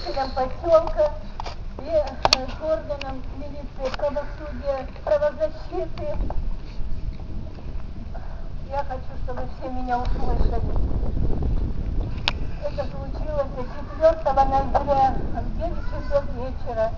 жителям поселка и органам милиции, правосудия, правозащиты. Я хочу, чтобы все меня услышали. Это случилось 4 ноября в 9 часов вечера.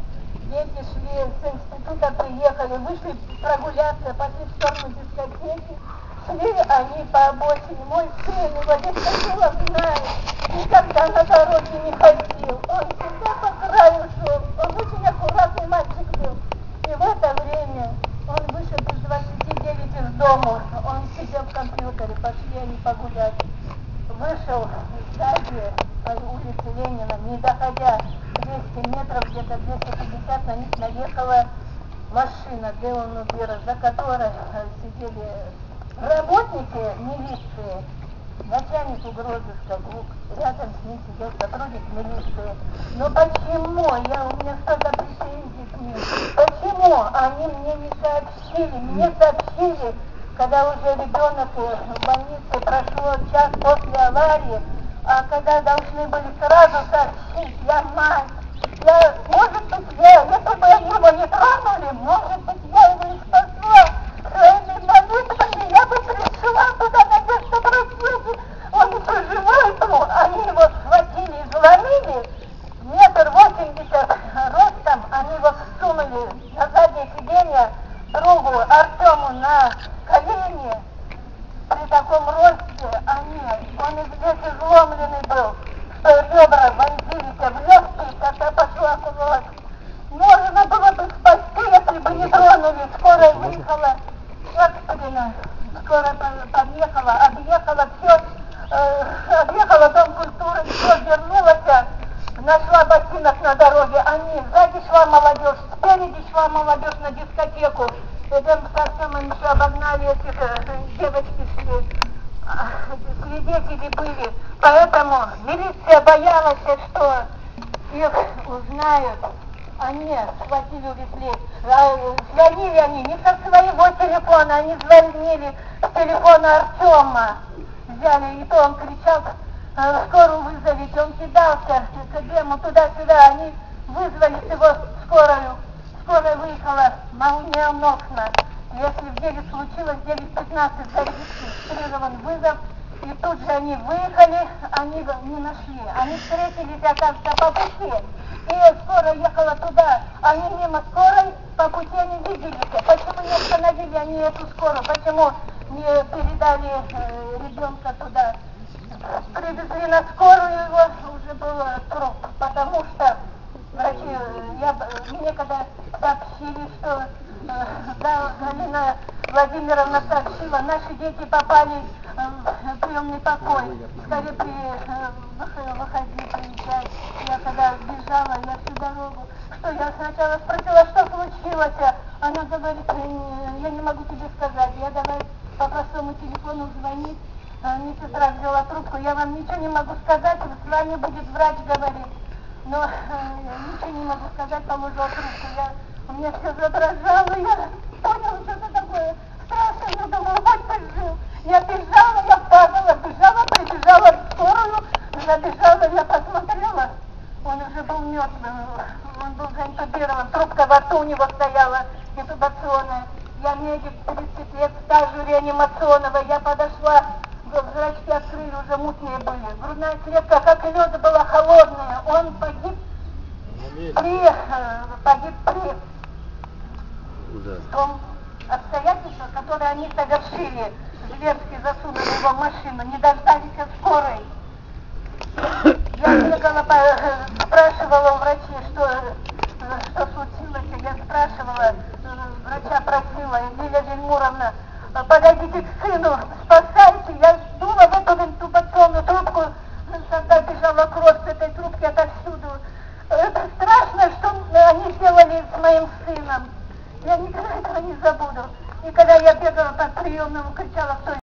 Дети шли с института, приехали, вышли прогуляться, пошли в сторону дискотеки. Шли они по обочине. Мой сын, его Дискотилов знает, никогда на дороге не ходил. Он всегда по краю шел. Он очень аккуратный мальчик был. И в это время он вышел без 29 из дома. Он сидел в компьютере, пошли они погулять. Вышел сзади по улице Ленина, не доходя 200 метров, где-то 250, на них наехала машина Деону Бера, за которой сидели работники милиции, начальник угрозыска, рядом с ним сидел сотрудник милиции. Но почему? У меня столько претензий к ним. Почему они мне не сообщили? Мне сообщили, когда уже ребенок в больнице, прошло час после аварии, а когда должны были сразу сообщить, я мать, может быть, если бы они его не тронули, может быть, я его и спасла своими молитвами, я бы пришла туда на место трагедии, он еще живой был, они его схватили и заломили, 1,80 м ростом, они его всунули на заднее сиденье другу Артему на колени. При таком росте он весь изломленный был, что ребра вонзились в легкие, когда пошла кровь. Можно было бы спасти, если бы не тронули. Скорая выехала, экстренно, скорая подъехала, объехала дом культуры, все, вернулась, нашла ботинок на дороге. Сзади шла молодежь, спереди шла молодежь на дискотеку. Рядом со всем еще обогнали этих девочки шли, свидетели были. Поэтому милиция боялась, что их узнают. Они схватили, увезли. Звонили они не со своего телефона, они звонили с телефона Артема. Взяли, и то он кричал, скорую вызовите, он кидался к Дему туда-сюда, они вызвали его скорую. Скорая выехала молниеносно. Если в 9 случилось, 9:15 зарегистрирован вызов, и тут же они выехали, они не нашли. Они встретились, оказывается, по пути. И скорая ехала туда. Они мимо скорой по пути не виделись. Почему не остановили они эту скорую? Почему не передали ребенка туда? Привезли на скорую, его уже был труп, потому что врачи, мне когда сообщили, что Галина Владимировна сообщила, наши дети попали в приемный покой, скорее выходи, приезжай. Я когда бежала, я всю дорогу, я сначала спросила, что случилось, она говорит, я не могу тебе сказать, я давай по простому телефону звонить, медсестра взяла трубку, я вам ничего не могу сказать, с вами будет врач говорить. Но ничего не могу сказать, положила трубку. У меня все задрожало, я поняла, что это такое страшное, но думала, вот ты жил. Я бежала, я падала, прибежала в скорую, забежала, я посмотрела, он уже был мертвым, он был заинтубирован, трубка во рту у него стояла, интубационная. Я медик, 30 лет стажа реанимационного, я подошла, зрачки открыли, уже мутные были. Грудная клетка, как лед, была холодная. Он погиб при том обстоятельствах, которые они совершили. Зверски засунули его в машину, не дождались скорой. Я бегала, спрашивала у врачей, что случилось. Я спрашивала, врача просила, Лилия Вельмуровна, подойдите к сыну, спасайте. Я дула в эту интубационную трубку, когда бежала кровь с этой трубки отовсюду. Это страшно, что они сделали с моим сыном. Я никогда этого не забуду. И когда я бегала по приемному, кричала,